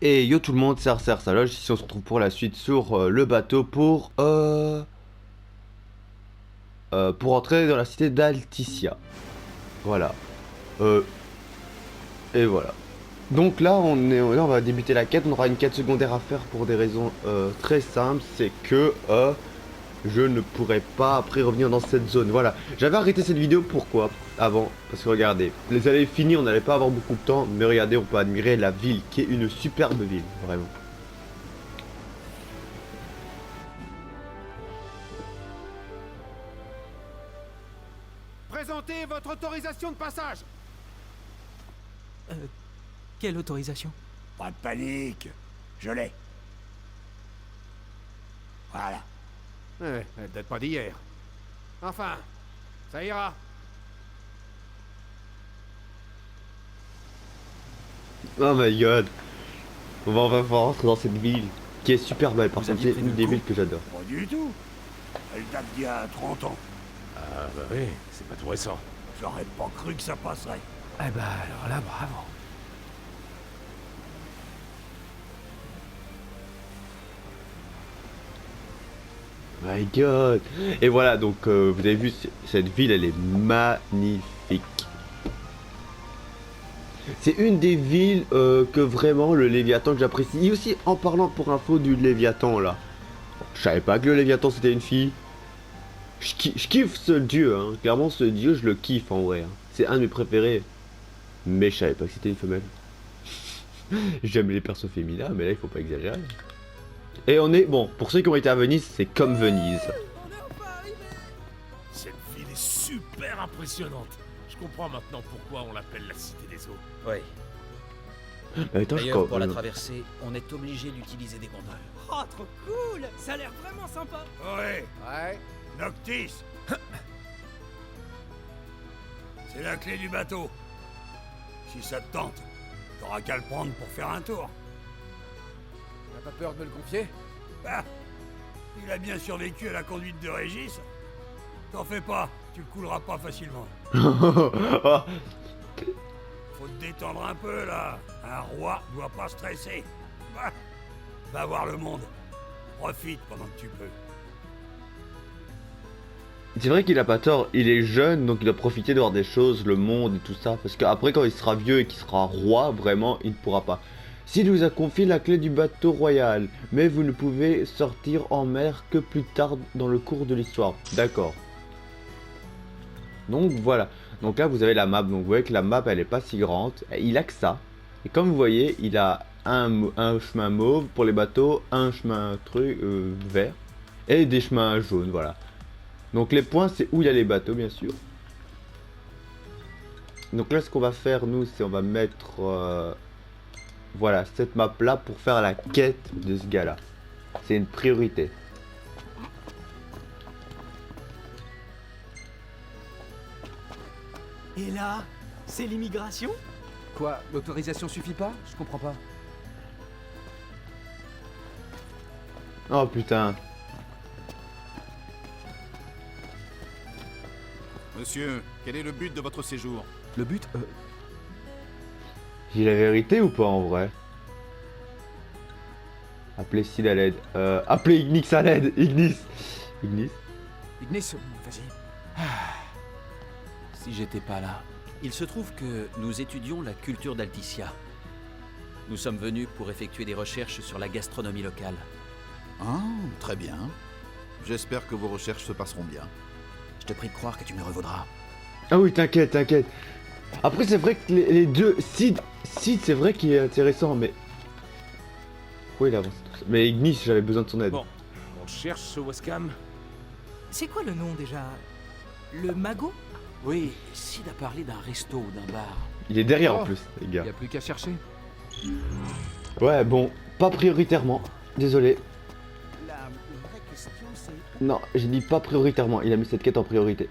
Et yo tout le monde, c'est Arcer Saloge, ici on se retrouve pour la suite sur le bateau pour entrer dans la cité d'Alticia. Voilà. Euh, et voilà. Donc là là, on va débuter la quête, on aura une quête secondaire à faire pour des raisons très simples, c'est que je ne pourrais pas après revenir dans cette zone. Voilà. J'avais arrêté cette vidéo, pourquoi avant? Parce que regardez, les années finies, on n'allait pas avoir beaucoup de temps, mais regardez, on peut admirer la ville, qui est une superbe ville, vraiment. Présentez votre autorisation de passage. Euh, Quelle autorisation? Pas de panique, je l'ai. Voilà. Elle date pas d'hier. Enfin, ça ira. Oh my god. On va pouvoir rentrer dans cette ville, qui est super belle, par Vous contre, aviez c'est prévu une le des coup? villes que j'adore. Pas du tout. Elle date d'il y a 30 ans. Ah bah oui, c'est pas tout récent. J'aurais pas cru que ça passerait. Eh ben alors là, bravo. My god. Et voilà, donc vous avez vu, cette ville, elle est magnifique. C'est une des villes que vraiment le Léviathan que j'apprécie. Et aussi, en parlant pour info du Léviathan là. Je savais pas que le Léviathan c'était une fille. Je kiffe ce dieu, hein. Clairement, ce dieu, je le kiffe en vrai, hein. C'est un de mes préférés. Mais je savais pas que c'était une femelle. J'aime les persos féminins, mais là, il faut pas exagérer. Et on est, bon, pour ceux qui ont été à Venise, c'est comme Venise. Cette ville est super impressionnante. Je comprends maintenant pourquoi on l'appelle la Cité des Eaux. Oui. Attends, D'ailleurs, pour la traversée, on est obligé d'utiliser des gondoles. Oh, trop cool! Ça a l'air vraiment sympa! Ouais. Noctis. C'est la clé du bateau. Si ça te tente, t'auras qu'à le prendre pour faire un tour. T'as pas peur de me le confier? Ah, il a bien survécu à la conduite de Régis. T'en fais pas, tu le couleras pas facilement. Oh, Faut te détendre un peu là. Un roi doit pas stresser. Bah, va voir le monde. Profite pendant que tu peux. c'est vrai qu'il a pas tort, il est jeune donc il doit profiter de voir des choses, le monde et tout ça. Parce qu'après quand il sera vieux et qu'il sera roi, vraiment il ne pourra pas. S'il vous a confié la clé du bateau royal, mais vous ne pouvez sortir en mer que plus tard dans le cours de l'histoire. D'accord. Donc voilà. Donc là vous avez la map, donc vous voyez que la map elle est pas si grande. Il a que ça. Et comme vous voyez, il a un chemin mauve pour les bateaux, un chemin truc vert et des chemins jaunes, voilà. Donc les points c'est où il y a les bateaux bien sûr. Donc là ce qu'on va faire nous c'est on va mettre voilà cette map là pour faire la quête de ce gars là. C'est une priorité. Et là, c'est l'immigration? Quoi? L'autorisation suffit pas? Je comprends pas. Oh putain. Monsieur, quel est le but de votre séjour? Le but, J'ai la vérité ou pas en vrai? Appelez Sid à l'aide. Appelez Ignis à l'aide. Ignis. Ignis. Ignis, vas-y. Si j'étais pas là. Il se trouve que nous étudions la culture d'Alticia. Nous sommes venus pour effectuer des recherches sur la gastronomie locale. Ah, très bien. J'espère que vos recherches se passeront bien. Je te prie de croire que tu me revaudras. Ah oui, t'inquiète, t'inquiète. Après, c'est vrai que les deux. Sid, c'est vrai qu'il est intéressant, mais. Pourquoi il avance tout ça? Mais Ignis, j'avais besoin de son aide. Bon, on cherche ce Wascam. C'est quoi le nom déjà? Le magot? Oui, Sid a parlé d'un resto ou d'un bar. Il est derrière en Oh. plus, les gars. Y a plus qu'à chercher. Ouais, bon, pas prioritairement. Désolé. La vraie question c'est... Non, j'ai dit pas prioritairement. Il a mis cette quête en priorité.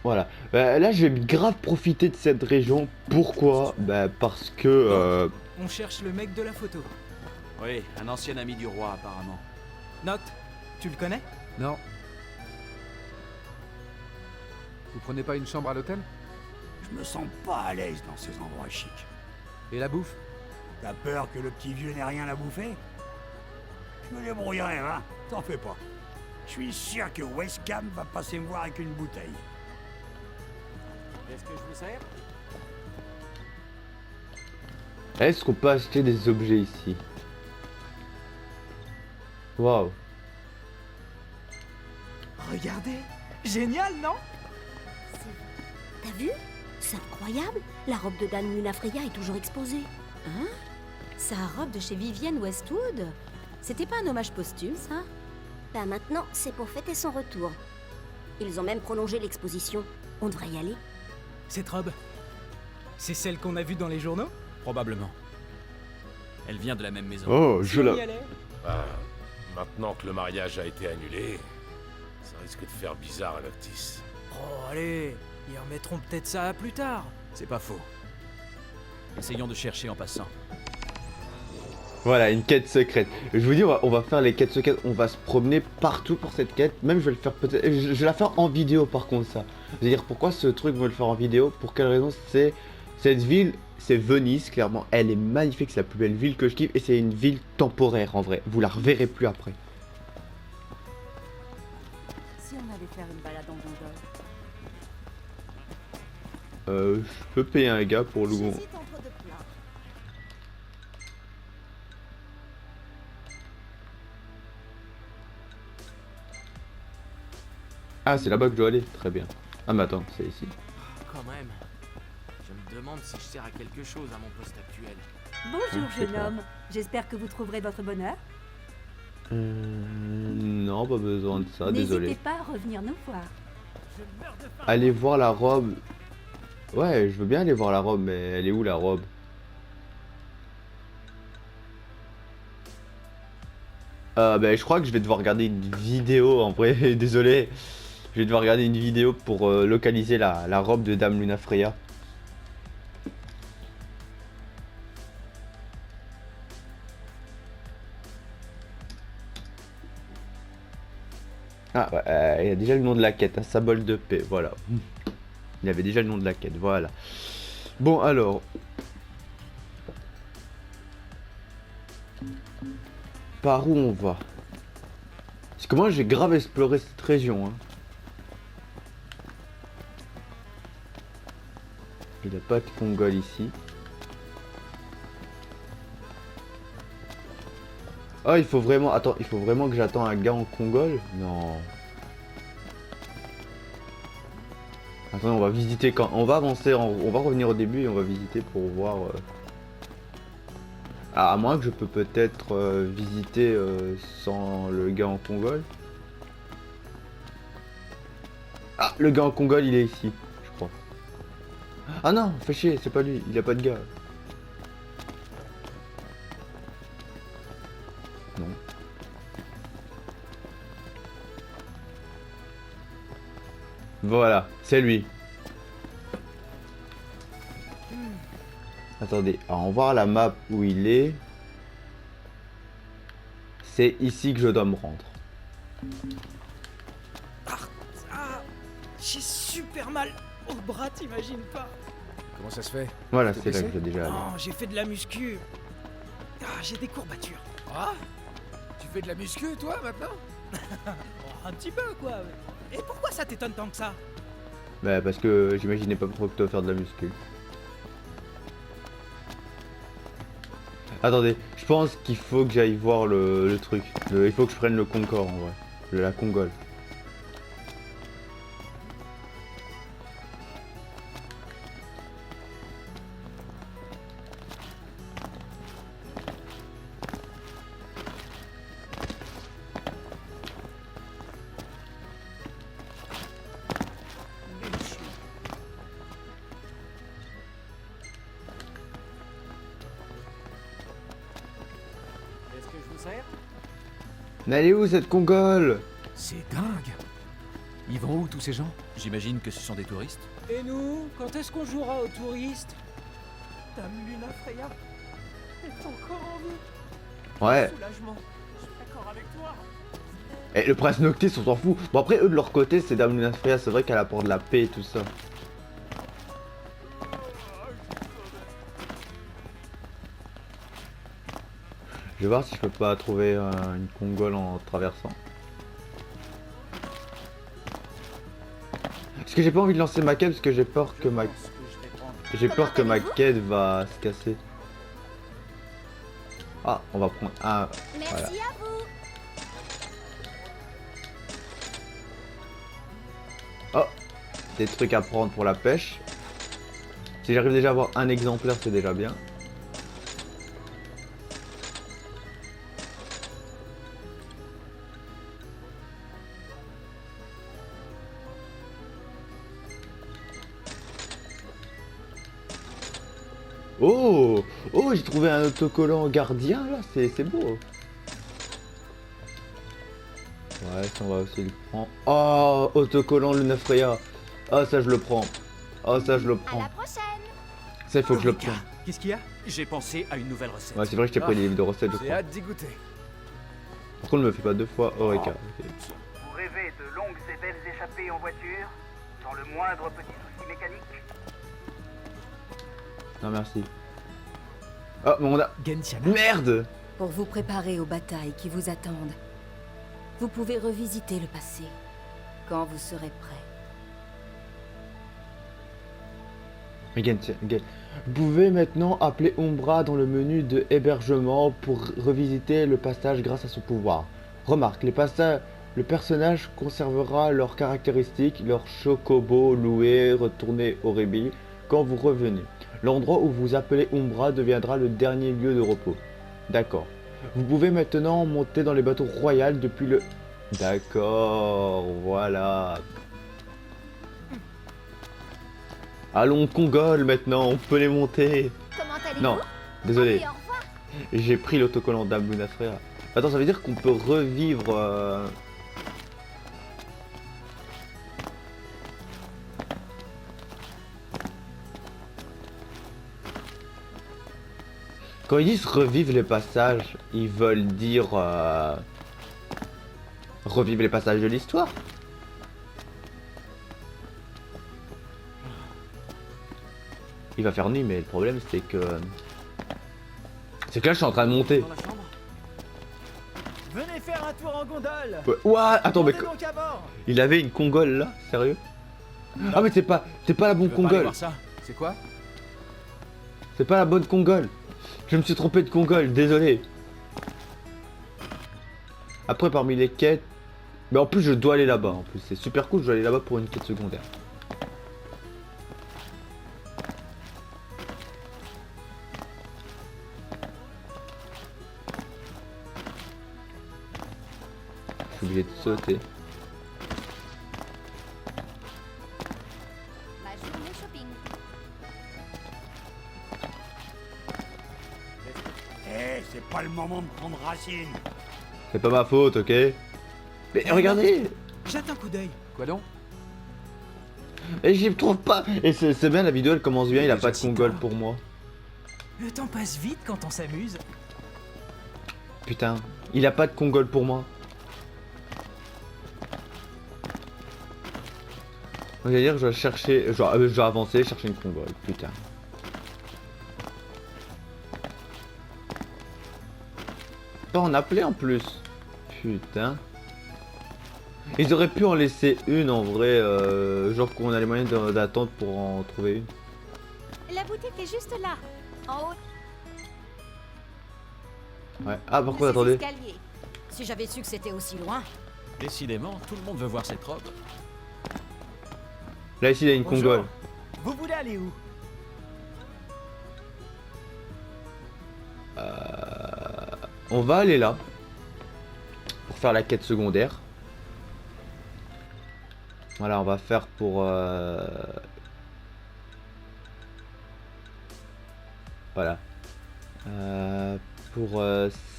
Voilà. Là, je vais grave profiter de cette région. Pourquoi? Bah, parce que. On cherche le mec de la photo. Oui, un ancien ami du roi apparemment. Note, tu le connais? Non. Vous prenez pas une chambre à l'hôtel? Je me sens pas à l'aise dans ces endroits chics. Et la bouffe? T'as peur que le petit vieux n'ait rien à bouffer? Je me débrouillerai, hein? T'en fais pas. Je suis sûr que Westcam va passer me voir avec une bouteille. Est-ce que je vous sers? Est-ce qu'on peut acheter des objets ici? Waouh. Regardez. Génial, non? T'as vu? C'est incroyable. La robe de Dame Lunafreya est toujours exposée. Hein? Sa robe de chez Vivienne Westwood? C'était pas un hommage posthume, ça? Bah maintenant, c'est pour fêter son retour. Ils ont même prolongé l'exposition. On devrait y aller. Cette robe, c'est celle qu'on a vue dans les journaux? Probablement. Elle vient de la même maison. Oh, Si je on la... y allait? Ah, maintenant que le mariage a été annulé, ça risque de faire bizarre à Noctis. Oh, allez. Ils remettront peut-être ça à plus tard. C'est pas faux. Essayons de chercher en passant. Voilà, une quête secrète. Je vous dis, on va faire les quêtes secrètes. On va se promener partout pour cette quête. Même je vais le faire peut-être... Je vais la faire en vidéo par contre ça. Je veux dire, pourquoi ce truc, on va le faire en vidéo? Pour quelle raison? C'est... Cette ville, c'est Venise, clairement. Elle est magnifique, c'est la plus belle ville que je kiffe. Et c'est une ville temporaire en vrai. Vous la reverrez plus après. Si on allait faire une balade en gondole. Je peux payer un gars pour le... J'hésite entre deux plats. Ah, c'est là-bas que je dois aller. Très bien. Ah, mais attends, c'est ici. Quand même. Je me demande si je sers à quelque chose à mon poste actuel. Bonjour, Je sais jeune pas. homme. J'espère que vous trouverez votre bonheur. Non, pas besoin de ça, désolé. N'hésitez pas à revenir nous voir. Allez voir la robe. Ouais, je veux bien aller voir la robe, mais elle est où la robe? Ben, je crois que je vais devoir regarder une vidéo en vrai, désolé. Je vais devoir regarder une vidéo pour localiser la robe de Dame Lunafreya. Ah, ouais, il y a déjà le nom de la quête, un symbole de paix, voilà. Il y avait déjà le nom de la quête, voilà. Bon, alors. Par où on va? Parce que moi, j'ai grave exploré cette région. Hein. Il n'y a pas de Congol ici. Oh, il faut vraiment... Attends, il faut vraiment que j'attende un gars en Congol? Non. Attends, on va visiter quand... On va avancer, on va revenir au début et on va visiter pour voir... Ah, à moins que je peux peut-être visiter sans le gars en Congol. Ah, le gars en Congol, il est ici, je crois. Ah non, fais chier, c'est pas lui, il a pas de gars. Non. Voilà, c'est lui. Attendez, alors on va voir la map où il est. C'est ici que je dois me rendre. Ah, j'ai super mal au bras, t'imagines pas? Comment ça se fait? Voilà, T'es c'est là blessé que je dois déjà aller. Non, j'ai fait de la muscu. Ah, j'ai des courbatures. Ah? Tu fais de la muscu, toi, maintenant? Oh, un petit peu, quoi. Et pourquoi ça t'étonne tant que ça? Bah parce que j'imaginais pas trop que tu dois faire de la muscu. Attendez, je pense qu'il faut que j'aille voir le truc. Il faut que je prenne le Concorde en vrai. La Congole. Est-ce que je vous sers? Mais elle est où cette Congole? C'est dingue. Ils vont où, tous ces gens? J'imagine que ce sont des touristes. Et nous, quand est-ce qu'on jouera aux touristes? Dame Lunafreya est encore en vie. Ouais. Soulagement. Je suis d'accord avec toi. Et le prince Noctis, on s'en fout. Bon après, eux de leur côté, c'est Dame Lunafreya. C'est vrai qu'elle apporte de la paix et tout ça. Je vais voir si je peux pas trouver une congole en traversant. Parce que j'ai pas envie de lancer ma quête parce que j'ai peur que ma... J'ai peur que ma quête va se casser. Ah, on va prendre un... Merci Voilà. à vous. Oh, des trucs à prendre pour la pêche. Si j'arrive déjà à avoir un exemplaire, c'est déjà bien. Oh, oh, j'ai trouvé un autocollant gardien là, c'est beau. Ouais, ça on va aussi le prendre. Oh, autocollant Luna Freya. Ah, ça je le prends. Ah, ça je le À prends. la prochaine. Ça il faut que je le prenne. Qu'est-ce qu'il y a? J'ai pensé à une nouvelle recette. Ouais, c'est vrai que je t'ai pris les livres de recettes, je J'ai crois. hâte d'y goûter. Par contre, ne me fais pas deux fois Eureka. Ok. Vous rêvez de longues et belles échappées en voiture, sans le moindre petit souci mécanique? Non, merci. Oh, mais on a... Gentiana. Merde! Pour vous préparer aux batailles qui vous attendent, vous pouvez revisiter le passé quand vous serez prêt. Mais vous pouvez maintenant appeler Umbra dans le menu de hébergement pour revisiter le passage grâce à son pouvoir. Remarque, le personnage conservera leurs caractéristiques, leur chocobo loué, retourné au rébit quand vous revenez. L'endroit où vous appelez Umbra deviendra le dernier lieu de repos. D'accord. Vous pouvez maintenant monter dans les bateaux royaux depuis le... D'accord, voilà. Allons, Congol maintenant, on peut les monter. Comment allez-vous? Non, désolé. Allez, au revoir. J'ai pris l'autocollant d'Abuna Frère. Attends, ça veut dire qu'on peut revivre... Quand ils disent revivre les passages, ils veulent dire... Revivre les passages de l'histoire. Il va faire nuit, mais le problème c'est que... C'est que là je suis en train de monter. Dans la chambre. Venez faire un tour en gondole. Ouais, ouah, attends, mais... Montez donc à bord. Il avait une congole là? Sérieux? Ah mais c'est pas la bonne Tu veux pas aller congole. voir ça? C'est quoi? C'est pas la bonne congole. Je me suis trompé de congole, désolé. Après parmi les quêtes... Mais en plus je dois aller là-bas en plus. C'est super cool, je dois aller là-bas pour une quête secondaire. Je suis obligé de sauter. Ma journée shopping. Eh, c'est pas le moment de prendre racine. C'est pas ma faute, ok? Mais regardez! Jette un coup d'œil. Quoi donc? Et j'y trouve pas! Et c'est bien, la vidéo elle commence bien, il a Déjà pas de si congole tard. pour moi. Le temps passe vite quand on s'amuse. Putain, il a pas de congole pour moi. Donc, c'est-à-dire que je dois chercher, je dois avancer, chercher une congole, putain. Pas en appeler en plus. Putain. Ils auraient pu en laisser une en vrai, genre qu'on a les moyens d'attendre pour en trouver une. La boutique est juste là, en haut Ouais. Ah par de contre ces attendez. escaliers. Si j'avais su que c'était aussi loin. Décidément, tout le monde veut voir cette robe. Là ici il y a une Bonjour. congole. Vous voulez aller où? On va aller là. Pour faire la quête secondaire. Voilà, on va faire pour... Voilà. Pour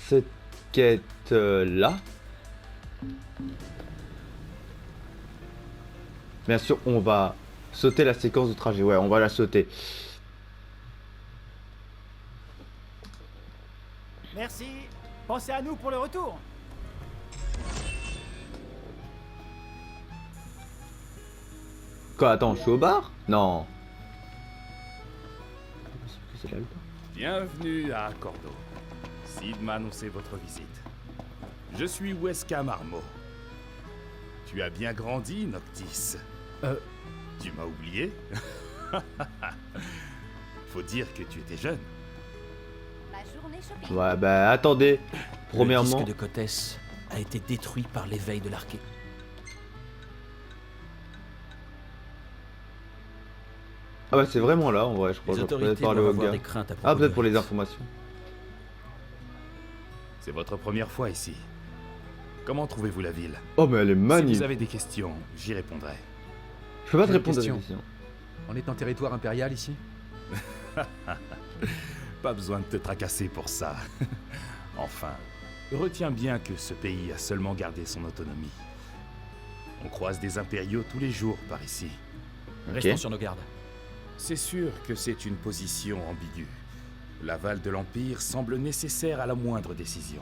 cette quête là. Bien sûr, on va sauter la séquence de trajet. Ouais, on va la sauter. Merci. Pensez à nous pour le retour. Quoi, attends, je suis au bar? Non. C'est là, le bar. Bienvenue à Cordo. Sid m'a annoncé votre visite. Je suis Weska Marmo. Tu as bien grandi, Noctis. Tu m'as oublié? Faut dire que tu étais jeune. Ouais, bah attendez. Le Premièrement, disque de Kotès a été détruit par l'éveil de l'arché. ah bah c'est vraiment là en vrai, je crois. Les Je vais autorités parler doivent au avoir gars. des craintes à propos Ah, peut-être de pour les Rex. informations. C'est votre première fois ici. Comment trouvez-vous la ville? Oh, mais elle est Si magnifique. vous avez des questions, j'y répondrai. Je peux pas te J'ai une répondre à question. cette question. On est en territoire impérial ici? Pas besoin de te tracasser pour ça. Enfin, retiens bien que ce pays a seulement gardé son autonomie. On croise des impériaux tous les jours par ici. Restons sur nos gardes. C'est sûr que c'est une position ambiguë. L'aval de l'Empire semble nécessaire à la moindre décision.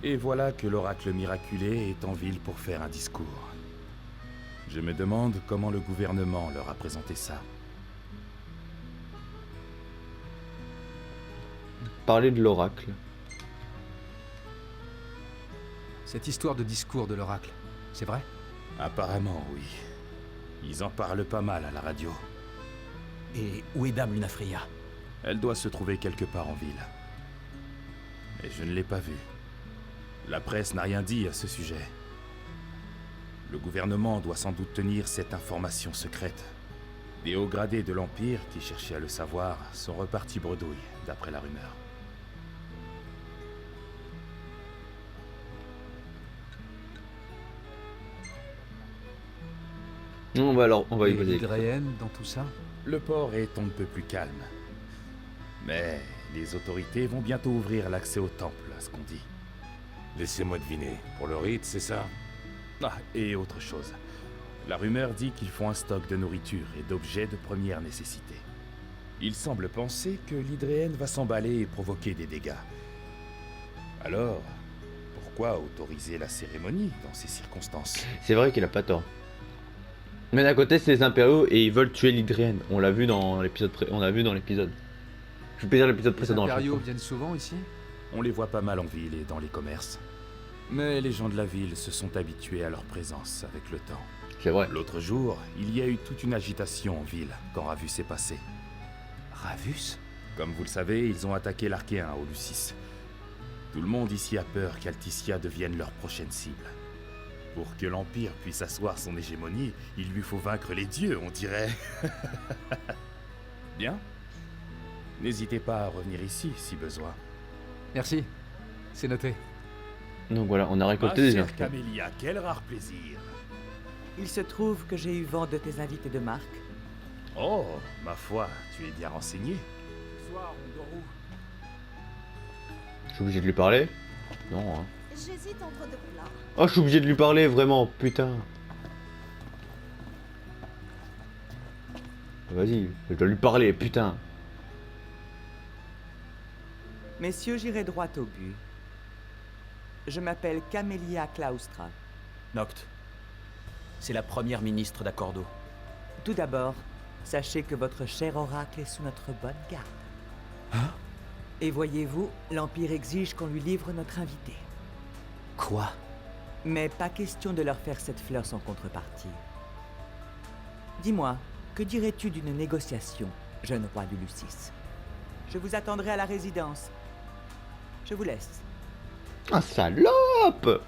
Et voilà que l'oracle miraculé est en ville pour faire un discours. Je me demande comment le gouvernement leur a présenté ça. Parler de l'oracle. Cette histoire de discours de l'oracle, c'est vrai? Apparemment, oui. Ils en parlent pas mal à la radio. Et où est Dame Lunafreya? Elle doit se trouver quelque part en ville. Mais je ne l'ai pas vue. La presse n'a rien dit à ce sujet. Le gouvernement doit sans doute tenir cette information secrète. Des hauts gradés de l'Empire qui cherchaient à le savoir sont repartis bredouille, d'après la rumeur. Non, bah alors, on va y Et poser. l'Hydréenne dans tout ça? Le port est on ne peut plus calme. Mais les autorités vont bientôt ouvrir l'accès au temple, à ce qu'on dit. Laissez-moi deviner. Pour le rite, c'est ça? Ah, et autre chose. La rumeur dit qu'ils font un stock de nourriture et d'objets de première nécessité. Il semble penser que l'Hydréenne va s'emballer et provoquer des dégâts. Alors, pourquoi autoriser la cérémonie dans ces circonstances? C'est vrai qu'il a pas tort. Mais d'un côté, c'est les impériaux et ils veulent tuer l'Hydrienne. On l'a vu dans l'épisode on l'a vu dans l'épisode. Je peux dire l'épisode Les précédent. à chaque impériaux fois. viennent souvent ici? On les voit pas mal en ville et dans les commerces. Mais les gens de la ville se sont habitués à leur présence avec le temps. C'est vrai. L'autre jour, il y a eu toute une agitation en ville quand Ravus est passé. Ravus? Comme vous le savez, ils ont attaqué l'Archéen au Lucis. Tout le monde ici a peur qu'Alticia devienne leur prochaine cible. Pour que l'Empire puisse asseoir son hégémonie, il lui faut vaincre les dieux, on dirait. Bien. N'hésitez pas à revenir ici, si besoin. Merci. C'est noté. Donc voilà, on a Ma récolté des chère infos. Camélia, quel rare plaisir. Il se trouve que j'ai eu vent de tes invités de marque. Oh, ma foi, tu es bien renseigné. Ce soir, on dort où? Je suis obligé de lui parler? Non, hein. J'hésite entre deux plats. Oh, je suis obligé de lui parler, vraiment, putain. Vas-y, je dois lui parler, putain. Messieurs, j'irai droit au but. Je m'appelle Camélia Claustra. Noct. C'est la première ministre d'Accordo. Tout d'abord, sachez que votre cher oracle est sous notre bonne garde. Hein? Et voyez-vous, l'Empire exige qu'on lui livre notre invité. Quoi? Mais pas question de leur faire cette fleur sans contrepartie. Dis-moi, que dirais-tu d'une négociation, jeune roi du Lucis? Je vous attendrai à la résidence. Je vous laisse. Ah, salope!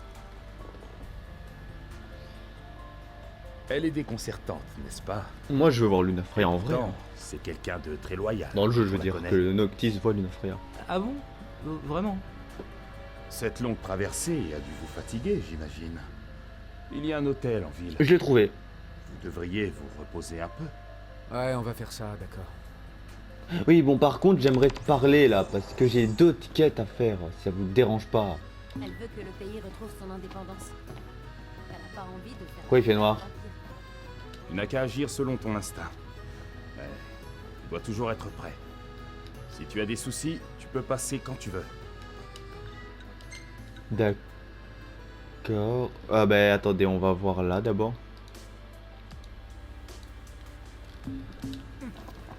Elle est déconcertante, n'est-ce pas? Moi, je veux voir Lunafreya en vrai. Non, c'est quelqu'un de très loyal. Dans le jeu, je veux On la dire connaît. que le Noctis voit Lunafreya. Ah bon? Vraiment? Cette longue traversée a dû vous fatiguer, j'imagine. Il y a un hôtel en ville. Je l'ai trouvé. Vous devriez vous reposer un peu. Ouais, on va faire ça, d'accord. Oui, bon, par contre, j'aimerais te parler là, parce que j'ai 2 quêtes à faire, si ça vous dérange pas. Elle veut que le pays retrouve son indépendance. Elle n'a pas envie de faire... Pourquoi il fait noir? Tu n'as qu'à agir selon ton instinct. Mais tu dois toujours être prêt. Si tu as des soucis, tu peux passer quand tu veux. D'accord. Ah bah attendez, on va voir là d'abord.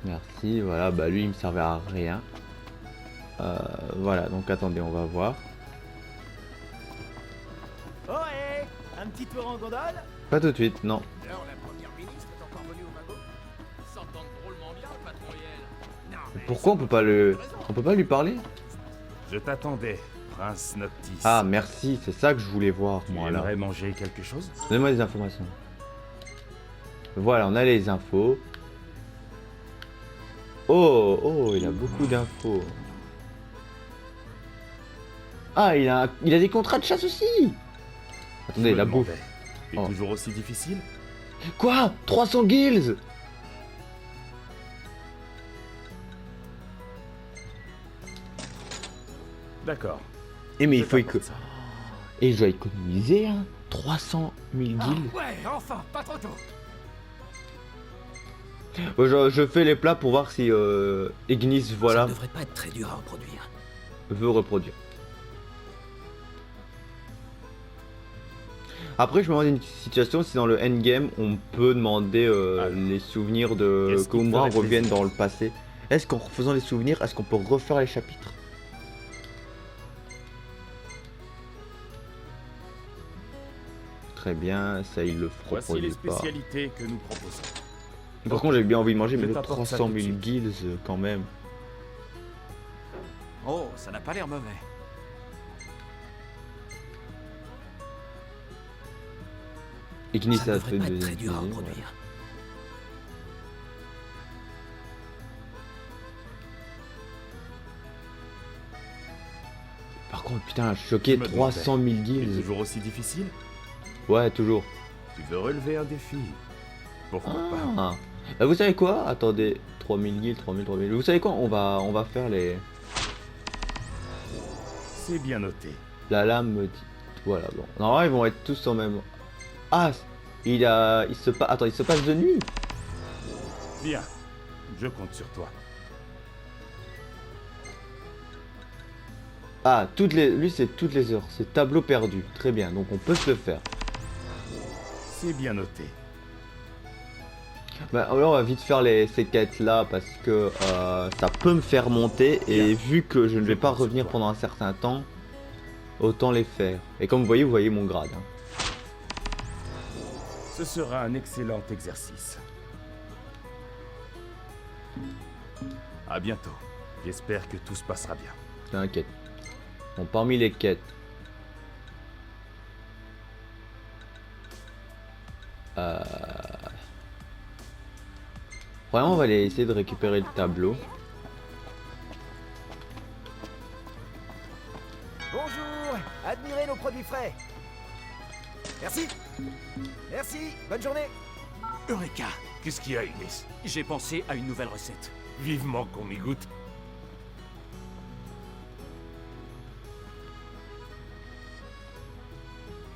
Merci, voilà, bah lui il me servait à rien. Voilà, donc attendez, on va voir. Oh, hé, un petit tour en gondole? Pas tout de suite, non. Alors, la première ministre est encore venue au Magot? Il s'entend drôlement bien, le patron Riel. Non, Pourquoi on peut pas le... On peut pas lui parler? Je t'attendais, Prince Noctis. Ah, merci, c'est ça que je voulais voir, Tu moi, là. aimerais manger quelque chose? Donnez-moi des informations. Voilà, on a les infos. Oh, oh, il a beaucoup d'infos. Ah, il a des contrats de chasse aussi. Attendez, Je me la bouffe. demandais. C'est Oh. toujours aussi difficile? Quoi? 300 guilds? D'accord. Et mais il Je faut t'apporte ça. Et je dois économiser, hein. 300 000 guilds. Ouais, enfin, pas trop tôt. Je fais les plats pour voir si Ignis, voilà, Ça ne devrait pas être très dur à reproduire. veut reproduire. Après, je me demande une situation si dans le endgame on peut demander les souvenirs de Qu'est-ce qui te Kumbra ferait reviennent plaisir? dans le passé. Est-ce qu'en refaisant les souvenirs, est-ce qu'on peut refaire les chapitres? Très bien, ça il le Voici les reproduit pas. spécialités que nous proposons. Par contre, j'ai bien envie de manger, mais Je le t'apporte ça 300 tout de 000 suite. guilds quand même. Oh, ça n'a pas l'air mauvais. Ignis Ça ne a devrait fait pas être de... très dur à reproduire. Par contre, putain, je suis choqué, Je me 300 000 C'est guilds. toujours aussi difficile? Ouais, toujours. Tu veux relever un défi? Pourquoi pas? Ah. Bah, vous savez quoi? Attendez, 3000 guilds, 3000. Vous savez quoi? On va faire les... C'est bien noté. La lame me dit... Voilà, bon. Normalement, ils vont être tous en même... Ah, il se passe... Attends, il se passe de nuit? Bien. Je compte sur toi. Ah, lui, c'est toutes les heures. C'est tableau perdu. Très bien, donc on peut se le faire. C'est bien noté. Bah, alors on va vite faire ces quêtes là parce que ça peut me faire monter et vu que je ne vais pas revenir pendant un certain temps, autant les faire. Et comme vous voyez mon grade. Hein. Ce sera un excellent exercice. À bientôt. J'espère que tout se passera bien. T'inquiète. Bon, parmi les quêtes. Vraiment, on va aller essayer de récupérer le tableau. Bonjour, admirez nos produits frais. Merci. Merci, bonne journée. Eureka! Qu'est-ce qu'il y a, Ignis? J'ai pensé à une nouvelle recette. Vivement qu'on y goûte.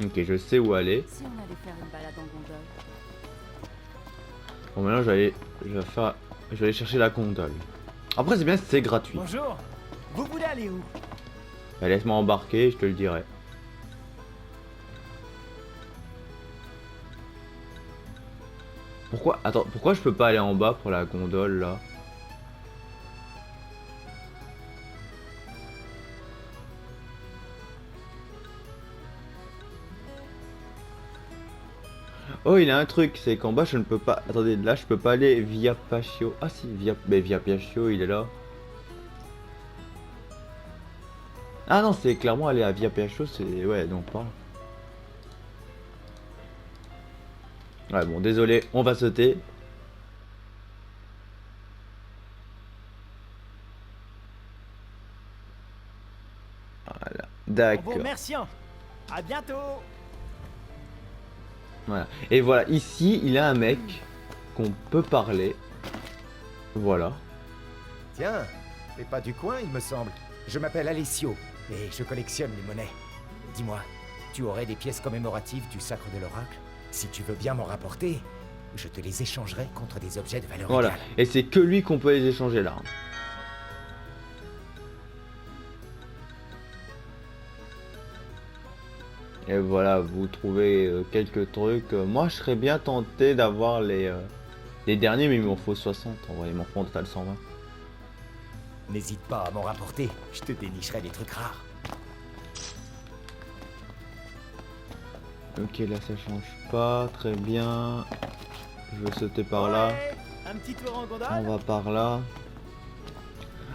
Ok, je sais où aller. Si on allait faire une balade en gondole. Bon, maintenant, je vais aller chercher la gondole. Après, c'est bien, c'est gratuit. Bonjour, vous voulez aller où? Bah, laisse-moi embarquer, je te le dirai. Pourquoi? Attends, pourquoi je peux pas aller en bas pour la gondole là? Oh, il a un truc, c'est qu'en bas je ne peux pas. Attendez, là je peux pas aller via Pachio. Ah si, via Pachio, il est là. Ah non, c'est clairement aller à Via Pachio, c'est... Ouais, donc pas. Ouais, bon, désolé, on va sauter. Voilà, d'accord. Bon, merci. À bientôt. Voilà. Et voilà, ici, il a un mec qu'on peut parler. Voilà. Tiens, t'es pas du coin, il me semble. Je m'appelle Alessio, et je collectionne les monnaies. Dis-moi, tu aurais des pièces commémoratives du sacre de l'oracle? Si tu veux bien m'en rapporter, je te les échangerai contre des objets de valeur Voilà. égale. Et c'est que lui qu'on peut les échanger là. Et voilà, vous trouvez quelques trucs. Moi, je serais bien tenté d'avoir les derniers, mais il m'en faut 60. En vrai, il m'en faut en total 120. N'hésite pas à m'en rapporter, je te dénicherai des trucs rares. Ok, là ça change pas, très bien. Je vais sauter par là. Un petit tour en gondole. On va par là.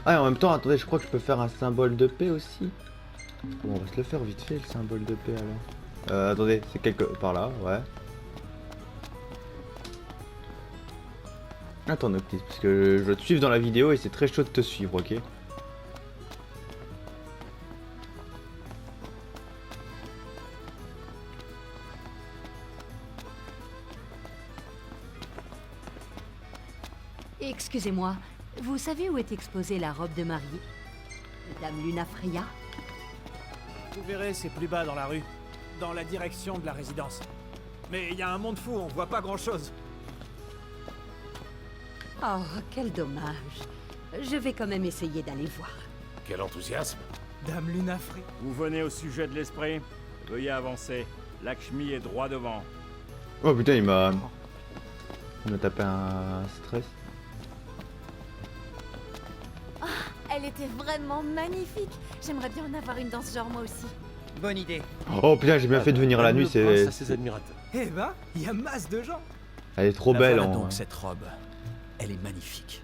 Ah et en même temps, attendez, je crois que je peux faire un symbole de paix aussi. Bon, on va se le faire vite fait le symbole de paix alors. Attendez, c'est quelque par là, ouais. Attends Noctis, parce que je dois te suivre dans la vidéo et c'est très chaud de te suivre, ok? Excusez-moi, vous savez où est exposée la robe de mariée de Dame Lunafreya? Vous verrez, c'est plus bas dans la rue, dans la direction de la résidence. Mais il y a un monde fou, on voit pas grand-chose. Oh, quel dommage. Je vais quand même essayer d'aller voir. Quel enthousiasme! Dame Lunafreya. Vous venez au sujet de l'esprit. Veuillez avancer. Lakshmi est droit devant. Oh putain, il m'a tapé un stress. Ah, elle était vraiment magnifique. J'aimerais bien en avoir une dans ce genre moi aussi. Bonne idée. Oh putain, j'ai bien fait de venir la nuit, c'est... Eh ben, il y a masse de gens. Elle est trop belle en... donc cette robe. Elle est magnifique.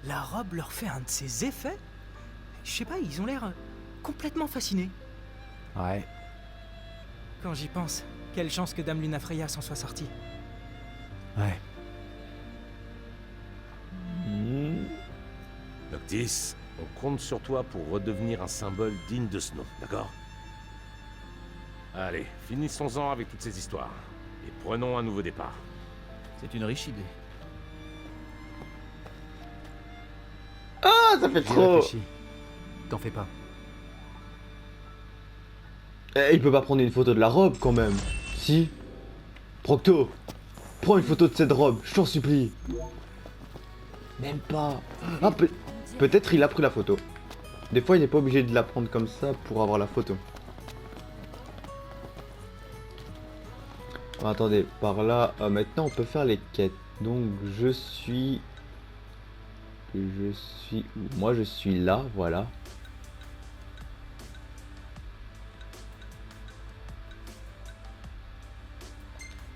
La robe leur fait un de ses effets. Je sais pas, ils ont l'air complètement fascinés. Ouais. Quand j'y pense, quelle chance que Dame Lunafreya s'en soit sortie. Ouais. Noctis, on compte sur toi pour redevenir un symbole digne de ce nom, d'accord? Allez, finissons-en avec toutes ces histoires. Et prenons un nouveau départ. C'est une riche idée. Ah, ça fait trop... T'en fais pas. Eh, il peut pas prendre une photo de la robe quand même. Si. Procto, prends une photo de cette robe, je t'en supplie. Même pas. Ah, peut-être il a pris la photo. Des fois il n'est pas obligé de la prendre comme ça pour avoir la photo. Bon, attendez, par là, maintenant on peut faire les quêtes. Donc je suis... Moi je suis là, voilà.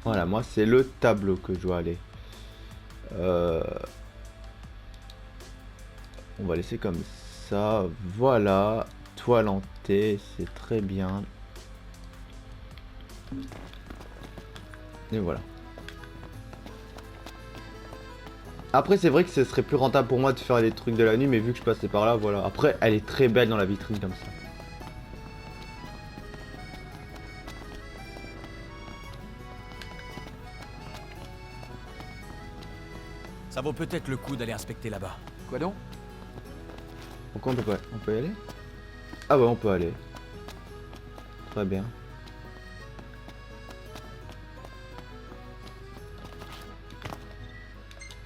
Voilà, moi c'est le tableau que je dois aller. On va laisser comme ça. Voilà, toile hantée, c'est très bien. Et voilà. Après c'est vrai que ce serait plus rentable pour moi de faire les trucs de la nuit, mais vu que je passais par là, voilà. Après elle est très belle dans la vitrine comme ça. Ça vaut peut-être le coup d'aller inspecter là-bas. Quoi donc? Pourquoi on peut pas? On peut y aller? Ah ouais, on peut aller. Très bien.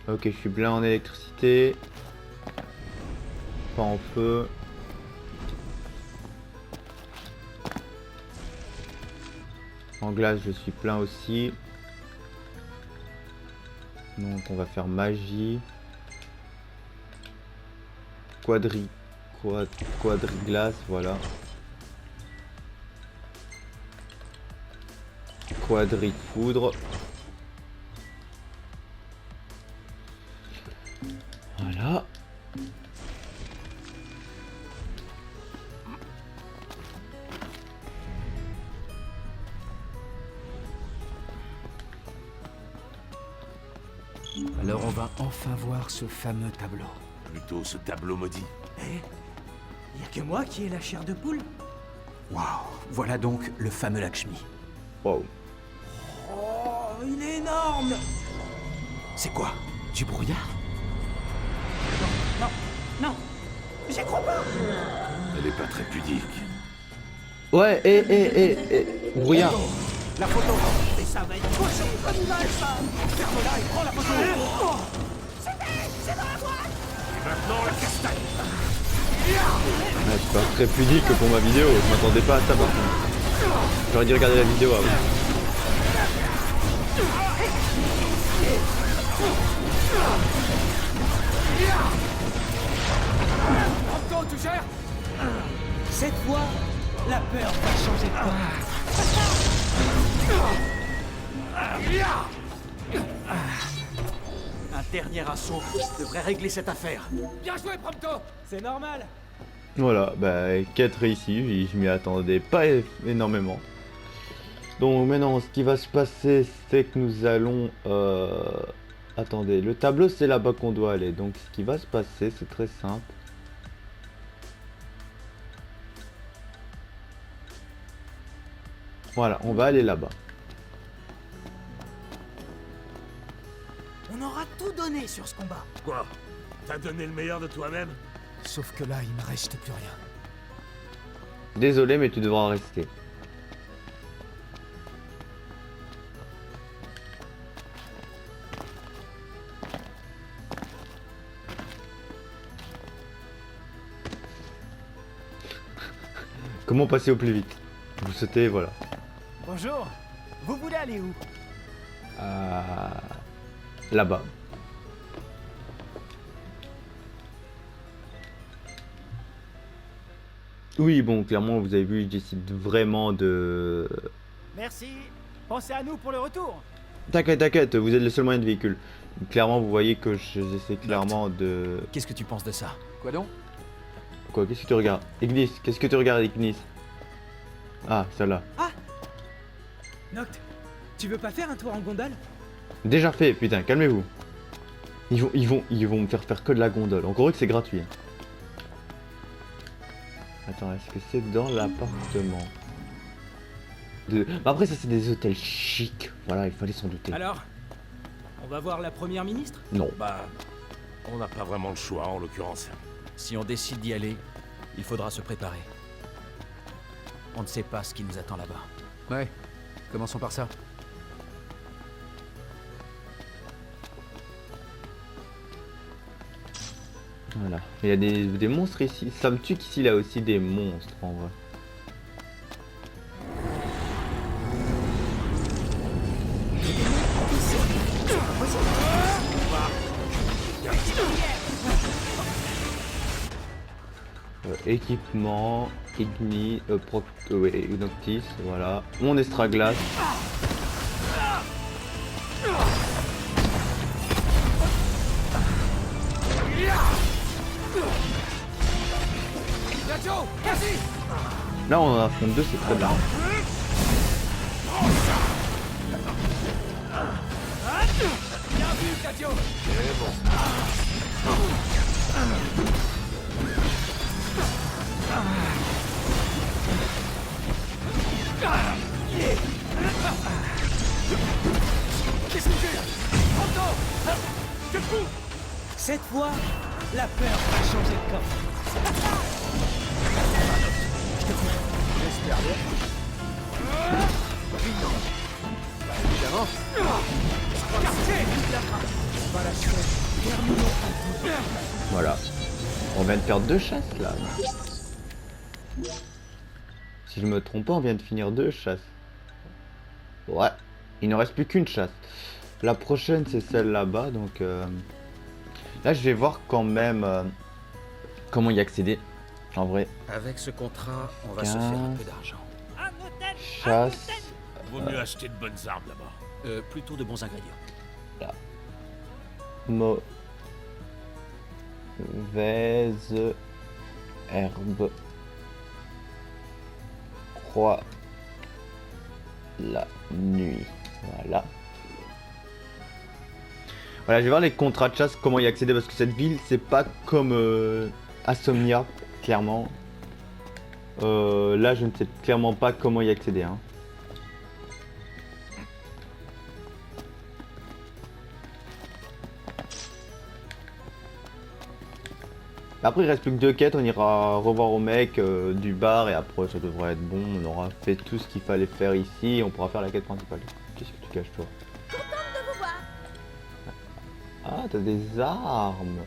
Ok, je suis plein en électricité. Pas en feu. En glace, je suis plein aussi. Donc on va faire magie. Quadriglace, voilà. Quadrifoudre. Voilà. Alors on va enfin voir ce fameux tableau. Plutôt ce tableau maudit. Eh, y a que moi qui ai la chair de poule. Waouh, voilà donc le fameux Lakshmi. Waouh. Oh, il est énorme. C'est quoi? Du brouillard? Non, non, j'y crois pas. Elle est pas très pudique. Ouais, brouillard. La photo. Et ça va être cochon comme image, ça. Ferme-la et prends la photo. C'est dans la boîte. Et maintenant la castagne. Ouais, c'est pas très pudique pour ma vidéo, je m'attendais pas à ça par contre. J'aurais dû regarder la vidéo avant. Prompto, tu gères? Cette fois, la peur va changer de camp. Un dernier assaut devrait régler cette affaire. Bien joué, Prompto. C'est normal. Voilà, bah, quête réussie, je m'y attendais pas énormément. Donc maintenant, ce qui va se passer, c'est que nous allons... Attendez, le tableau, c'est là-bas qu'on doit aller. Donc ce qui va se passer, c'est très simple. Voilà, on va aller là-bas. On aura tout donné sur ce combat. Quoi? T'as donné le meilleur de toi-même? Sauf que là, il me reste plus rien. Désolé, mais tu devras rester. Comment passer au plus vite? Vous sautez, voilà. Bonjour. Vous voulez aller où? Là-bas. Oui, bon, clairement, vous avez vu, je décide vraiment de... Merci. Pensez à nous pour le retour. T'inquiète, vous êtes le seul moyen de véhicule. Clairement, vous voyez que j'essaie clairement de... Qu'est-ce que tu penses de ça? Quoi donc? Quoi, qu'est-ce que tu regardes? Ignis, qu'est-ce que tu regardes, Ignis? Ah, celle-là. Ah Noct, tu veux pas faire un tour en gondole? Déjà fait, putain, calmez-vous. Ils vont me faire que de la gondole. Encore que c'est gratuit. Attends, est-ce que c'est dans l'appartement Bah après, ça c'est des hôtels chics. Voilà, il fallait s'en douter. Alors, on va voir la première ministre? Non. Bah, on n'a pas vraiment le choix en l'occurrence. Si on décide d'y aller, il faudra se préparer. On ne sait pas ce qui nous attend là-bas. Ouais, commençons par ça. Voilà. Il y a des monstres ici. Ça me tue qu'ici il y a aussi des monstres en vrai. Équipement, Igni, ouais, Noctis, voilà. Mon Estraglace. Là on en affronte deux, c'est très bien. Bien vu, Cadio. C'est bon. Qu'est-ce que c'est? Prompto! Je te fous! Cette fois, la peur va changer de camp. Je te fous. J'espère bien. Bah évidemment. Va l'achever. Terminons. Voilà. On vient de perdre deux chasses là. Si je me trompe pas, on vient de finir deux chasses. Ouais. Il ne reste plus qu'une chasse. La prochaine c'est celle là-bas, donc là je vais voir quand même comment y accéder. En vrai. Avec ce contrat, on va se faire un peu d'argent. Chasse. Vaut mieux acheter de bonnes armes là-bas. Plutôt de bons ingrédients. Là. Mauvaise herbe. Croix la nuit. Voilà. Voilà, je vais voir les contrats de chasse, comment y accéder, parce que cette ville, c'est pas comme Assomnia, clairement. Là, je ne sais clairement pas comment y accéder. Hein. Après, il reste plus que deux quêtes, on ira revoir au mec du bar et après ça devrait être bon. On aura fait tout ce qu'il fallait faire ici et on pourra faire la quête principale. Qu'est-ce que tu caches, toi? Contente de vous voir. Ah, t'as des armes.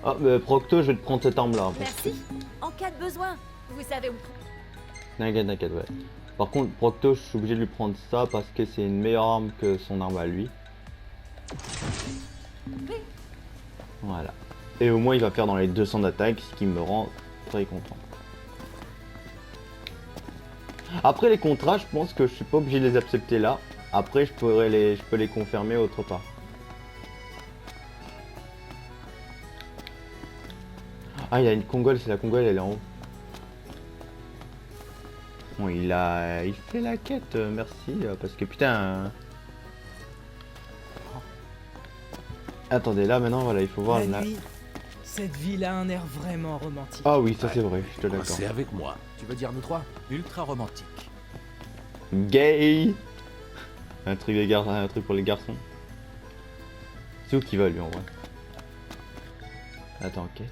Ah, mais Procto, je vais te prendre cette arme là. En fait. Merci. En cas de besoin, vous savez où me trouver. T'inquiète, ouais. Par contre, Procto, je suis obligé de lui prendre ça parce que c'est une meilleure arme que son arme à lui. Voilà. Et au moins, il va faire dans les 200 d'attaque, ce qui me rend très content. Après les contrats, je pense que je suis pas obligé de les accepter là. Après, je peux les confirmer autre part. Ah, il y a une Congole, c'est la Congole, elle est en haut. Bon, il fait la quête, merci, parce que putain... Attendez, là maintenant, voilà, il faut voir... Cette ville a un air vraiment romantique. Ah oui, ça c'est vrai, je te l'accorde. C'est avec moi. Tu veux dire nous trois? Ultra romantique. Gay. Un truc pour les garçons. C'est où qu'il va lui en vrai? Attends, quête.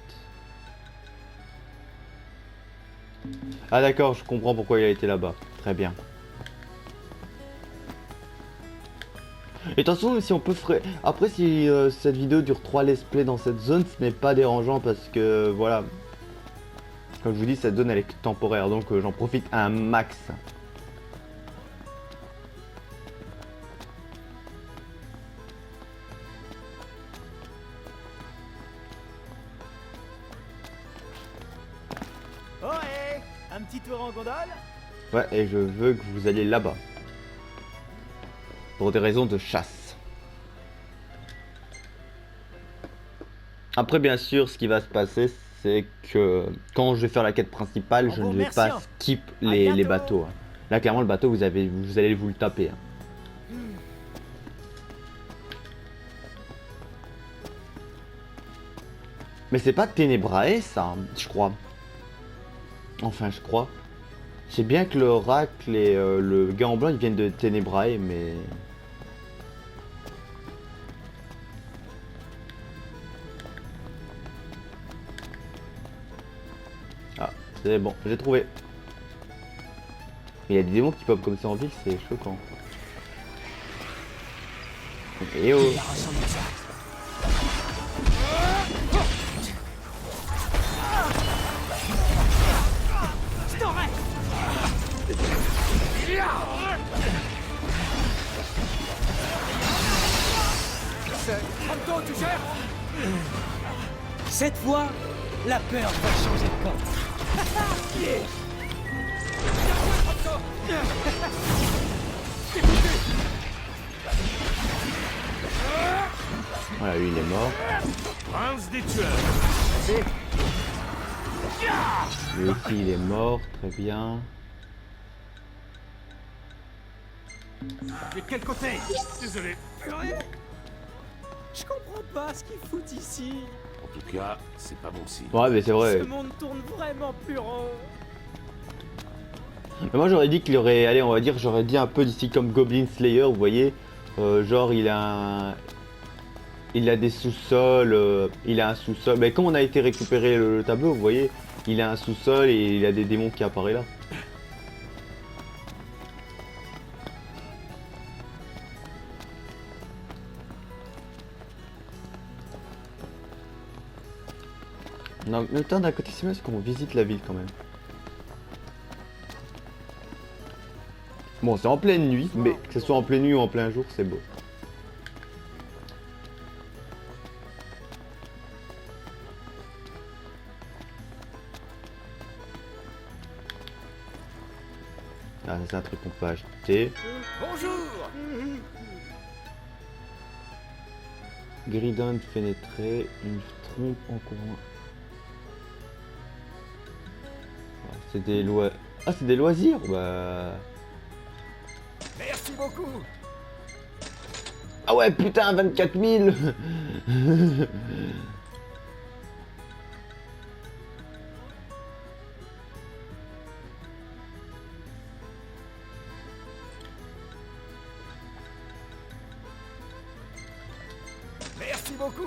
Ah d'accord, je comprends pourquoi il a été là-bas. Très bien. Et attention, si on peut après, si cette vidéo dure 3 let's play dans cette zone, ce n'est pas dérangeant parce que voilà. Comme je vous dis, cette zone elle est temporaire, donc j'en profite un max. Oh hé, un petit tour en gondole? Ouais, et je veux que vous alliez là-bas. Pour des raisons de chasse. Après, bien sûr, ce qui va se passer, c'est que quand je vais faire la quête principale, je ne vais pas skip les bateaux. Là, clairement, le bateau, vous allez vous le taper. Mais c'est pas Ténébrae, ça, je crois. Enfin, je crois. Je sais bien que l'oracle et le gars en blanc, ils viennent de Ténébrae, mais... Ah, c'est bon, j'ai trouvé. Il y a des démons qui pop comme ça en ville, c'est choquant. Et oh! Tu gères? Cette fois, la peur va changer de camp. Voilà, lui il est mort. Prince des tueurs. Lui aussi il est mort, très bien. De quel côté? Désolé. Je comprends pas ce qu'ils foutent ici. En tout cas, c'est pas bon signe. Ouais, mais c'est vrai. Ce monde tourne vraiment plus rond. Mais moi j'aurais dit qu'il aurait, allez, on va dire, j'aurais dit un peu d'ici comme Goblin Slayer, vous voyez. Genre il a des sous-sols, il a un sous-sol. Mais comme on a été récupérer le tableau, vous voyez, il a un sous-sol et il a des démons qui apparaissent là. Non, le temps d'un côté c'est mieux, c'est qu'on visite la ville quand même. Bon, c'est en pleine nuit, mais que ce soit en pleine nuit ou en plein jour, c'est beau. Ah, c'est un truc qu'on peut acheter. Bonjour. Gridon pénétrer, une trompe en courant. C'est des lois. Ah, c'est des loisirs, bah. Merci beaucoup. Ah ouais, putain, 24 000. Merci beaucoup.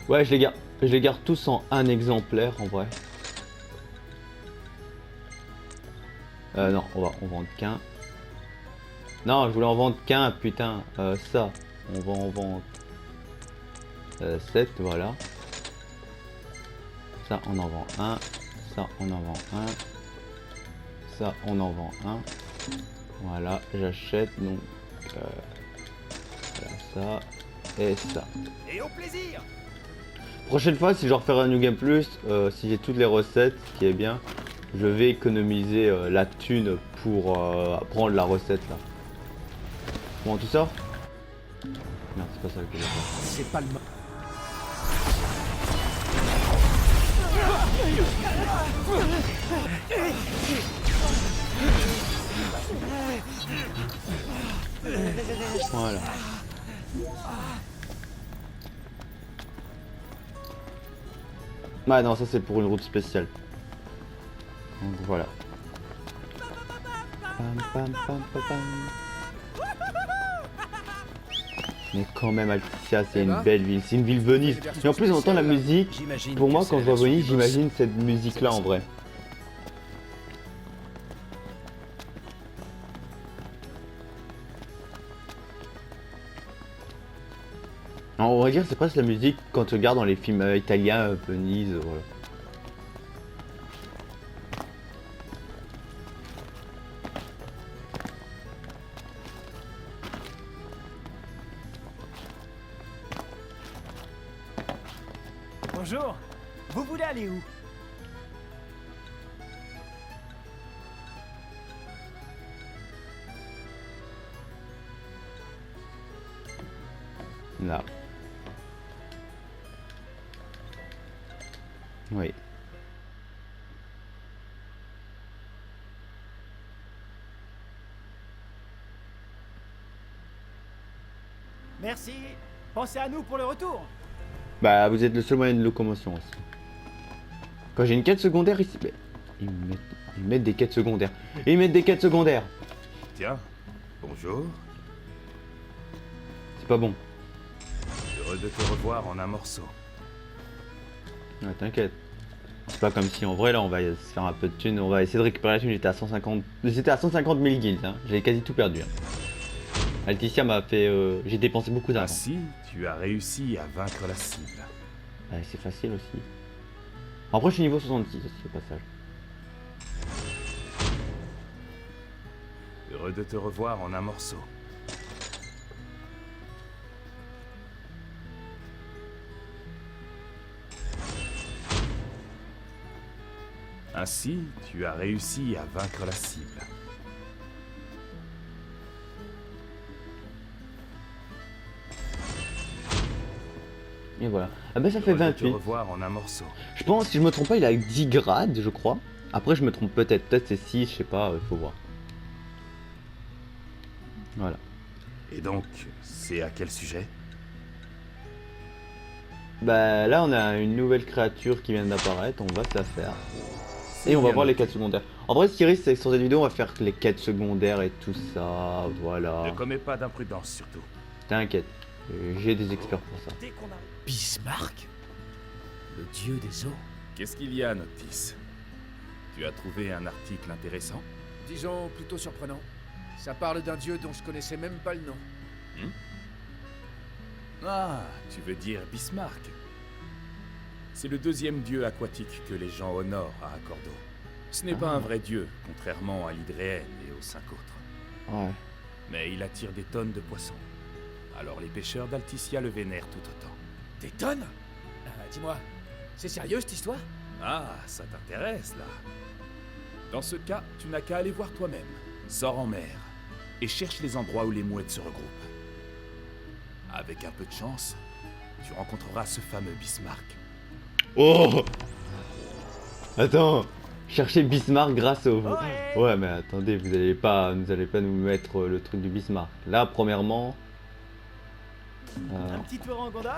Ouais, je les garde tous en un exemplaire en vrai. Non, on va en vendre qu'un. Non, je voulais en vendre qu'un, putain. Ça, on va en vendre 7, voilà. Ça, on en vend un. Ça, on en vend un. Ça, on en vend un. Voilà, j'achète donc voilà, ça et ça. Et au plaisir. Prochaine fois, si je refais un New Game Plus, si j'ai toutes les recettes, ce qui est bien, je vais économiser la thune pour prendre la recette là. Bon, tout ça? Non, c'est pas ça que je veux faire. C'est pas le Voilà. Ah non, ça c'est pour une route spéciale. Donc voilà. Pam, pam, pam, pam, pam. Mais quand même Altissia c'est une belle ville, c'est une ville Venise. Et en plus on entend la musique, pour moi quand je vois Venise j'imagine cette musique là en vrai. On va dire c'est presque la musique quand tu regardes dans les films italiens, Venise, voilà. Bonjour. Vous voulez aller où? Là. Oui. Merci. Pensez à nous pour le retour. Bah vous êtes le seul moyen de locomotion aussi. Quand j'ai une quête secondaire ici, mais ils mettent des quêtes secondaires. Ils mettent des quêtes secondaires. Tiens, bonjour. C'est pas bon. Heureux de te revoir en un morceau. Ouais, t'inquiète. C'est pas comme si en vrai là on va se faire un peu de thunes, on va essayer de récupérer la thune. J'étais à 150 000 guildes, hein. J'ai quasi tout perdu. Hein. Altissia m'a fait... j'ai dépensé beaucoup d'argent. Ainsi, tu as réussi à vaincre la cible. Ouais, c'est facile aussi. Après je suis niveau 66 aussi au passage. Heureux de te revoir en un morceau. Ainsi, tu as réussi à vaincre la cible. Et voilà. Ah bah ça fait 28. Te revoir en un morceau. Je pense, si je me trompe pas, il a 10 grades, je crois. Après, je me trompe peut-être. Peut-être c'est 6, je sais pas, il faut voir. Voilà. Et donc, c'est à quel sujet? Bah là, on a une nouvelle créature qui vient d'apparaître, on va se la faire. Et on va voir les quêtes secondaires. En vrai, ce qui risque, c'est que sur cette vidéo, on va faire les quêtes secondaires et tout ça, voilà. Ne commets pas d'imprudence, surtout. T'inquiète, j'ai des experts pour ça. Bismarck? Le dieu des eaux? Qu'est-ce qu'il y a, Noctis? Tu as trouvé un article intéressant? Disons plutôt surprenant. Ça parle d'un dieu dont je connaissais même pas le nom. Ah, tu veux dire Bismarck? C'est le deuxième dieu aquatique que les gens honorent à Accordo. Ce n'est pas un vrai dieu, contrairement à l'Hydréenne et aux 5 autres. Ouais. Mais il attire des tonnes de poissons. Alors les pêcheurs d'Altissia le vénèrent tout autant. Des tonnes? Dis-moi, c'est sérieux cette histoire? Ah, ça t'intéresse, là. Dans ce cas, tu n'as qu'à aller voir toi-même. Sors en mer et cherche les endroits où les mouettes se regroupent. Avec un peu de chance, tu rencontreras ce fameux Bismarck. Oh! Attends, chercher Bismarck grâce au... Ouais, mais attendez, vous allez pas nous mettre le truc du Bismarck. Là, premièrement... Un petit tour en gondole?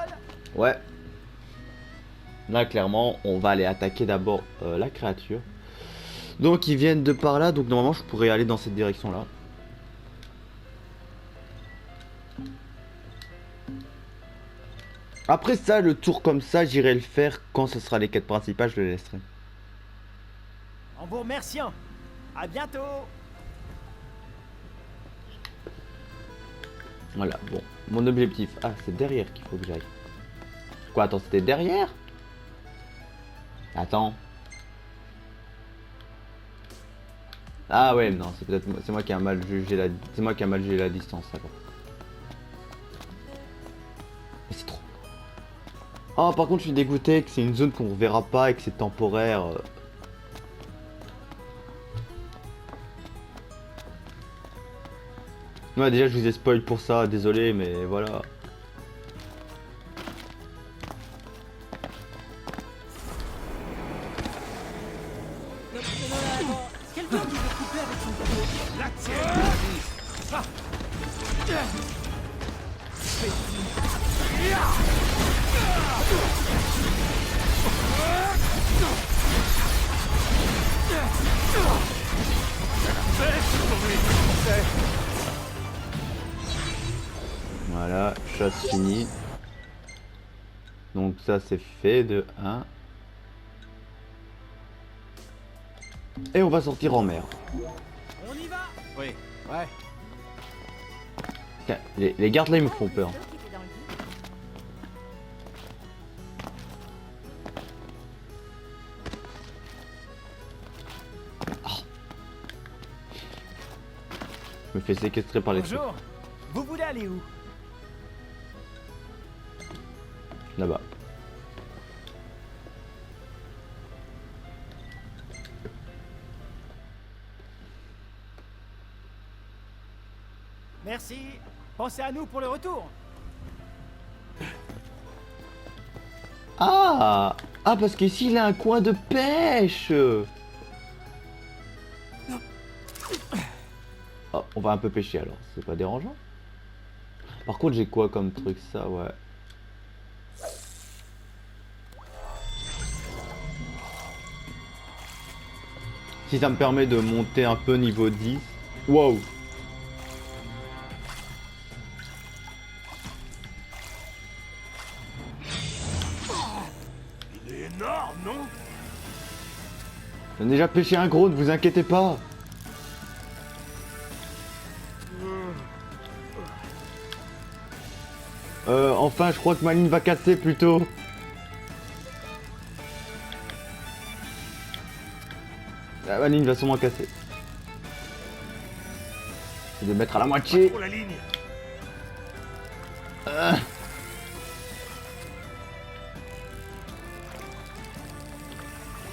Ouais. Là, clairement, on va aller attaquer d'abord la créature. Donc, ils viennent de par là, donc normalement, je pourrais aller dans cette direction-là. Après ça, le tour comme ça, j'irai le faire quand ce sera les quêtes principales, je le laisserai. En vous remerciant. À bientôt. Voilà, bon. Mon objectif. Ah, c'est derrière qu'il faut que j'aille. Quoi, attends, c'était derrière? Attends. Ah ouais, non, c'est peut-être c'est moi qui a mal jugé la distance alors. Mais c'est trop. Oh, par contre, je suis dégoûté que c'est une zone qu'on reverra pas et que c'est temporaire. Ouais, déjà, je vous ai spoil pour ça, désolé, mais voilà. Quelqu'un qui veut couper avec son couteau. La tienne, vas-y. Voilà, chasse finie. Donc ça c'est fait de 1. Et on va sortir en mer. On y va. Oui. Ouais. Tiens, les gardes là ils me font peur. Je me fais séquestrer par les trucs. Bonjour. Vous voulez aller où? Là-bas. Merci. Pensez à nous pour le retour. Ah! Ah, parce qu'ici il a un coin de pêche! Oh, on va un peu pêcher alors, c'est pas dérangeant. Par contre, j'ai quoi comme truc? Ça, ouais. Si ça me permet de monter un peu niveau 10. Wow! Il est énorme, non? J'ai déjà pêché un gros, ne vous inquiétez pas. Enfin, je crois que ma ligne va casser plutôt. Ah, ma ligne va sûrement casser. Je vais mettre à la moitié. Pour la ligne.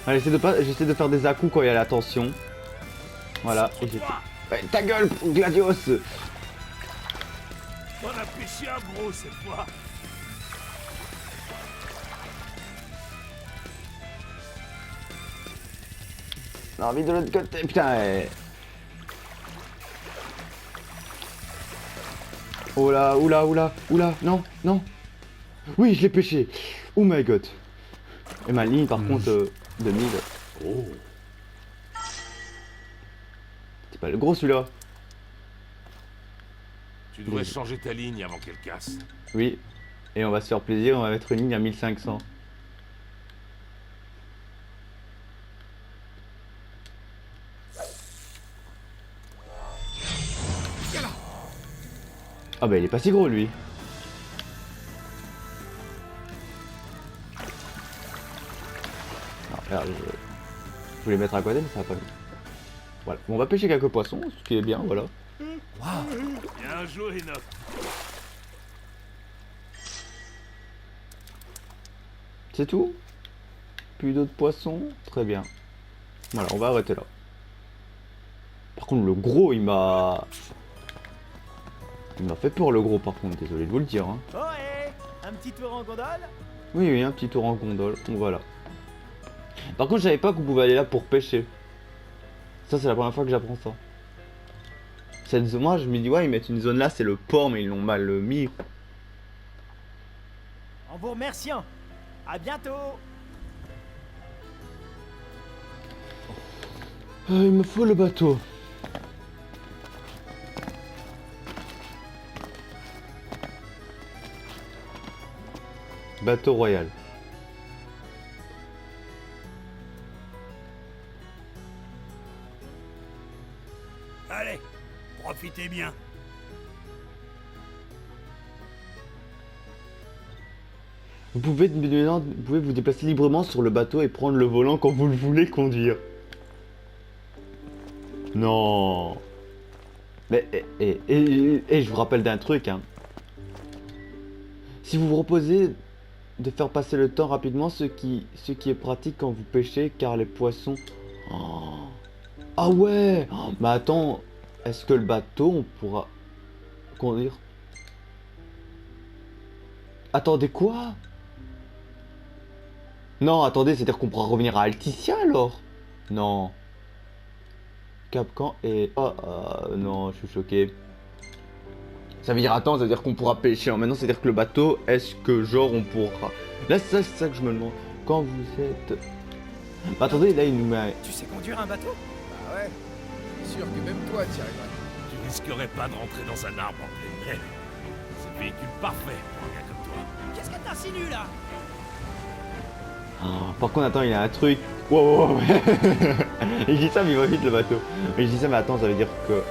Allez, j'essaie de faire des à-coups quand il y a la tension. Voilà. Et j'ai fait... Ouais, ta gueule, Gladios. On a pêché un gros cette fois. J'ai envie de l'autre côté, putain. Oh là, oula, oula, oula, non, non. Oui, je l'ai pêché. Oh my god. Et ma ligne, par contre, 2000. Oh. C'est pas le gros celui-là. Tu devrais changer ta ligne avant qu'elle casse. Oui. Et on va se faire plaisir, on va mettre une ligne à 1500. Ah bah il est pas si gros lui. Non, regarde, je voulais mettre à côté mais ça va pas mis. Voilà, on va pêcher quelques poissons, ce qui est bien, voilà. Bien joué, Enoch. C'est tout? Plus d'autres poissons? Très bien. Voilà, on va arrêter là. Par contre le gros il m'a fait peur le gros par contre, désolé de vous le dire. Hein. Oh, un petit tour en gondole? Oui, oui, un petit tour en gondole, donc voilà. Par contre je savais pas qu'on pouvait aller là pour pêcher. Ça c'est la première fois que j'apprends ça. Cette zone, moi je me dis ouais ils mettent une zone là, c'est le port mais ils l'ont mal mis. En vous remerciant. À bientôt. Il me faut le bateau. Bateau royal. Allez, profitez bien. Vous pouvez maintenant vous déplacer librement sur le bateau et prendre le volant quand vous le voulez conduire. Non. Mais et je vous rappelle d'un truc, hein. Si vous vous reposez de faire passer le temps rapidement, ce qui est pratique quand vous pêchez, car les poissons... Oh. Ah ouais. Mais attends, est-ce que le bateau, on pourra conduire? Attendez, quoi? Non, attendez, c'est-à-dire qu'on pourra revenir à Alticia alors? Non. Capcan et... Oh, non, je suis choqué. Ça veut dire, attends, ça veut dire qu'on pourra pêcher. Maintenant, c'est-à-dire que le bateau, est-ce que genre on pourra... Là, c'est ça que je me demande. Quand vous êtes... Bah, attendez, là, il nous met... Tu sais conduire un bateau? Bah ouais. C'est sûr que même toi, t'y arriverais. Tu risquerais pas de rentrer dans un arbre en pleine mer. C'est le véhicule parfait pour un gars comme toi. Qu'est-ce que t'insinues là? Oh, par contre, attends, il y a un truc... Wow, il dit ça, mais il va vite le bateau. Mais je dis ça, mais attends, ça veut dire que...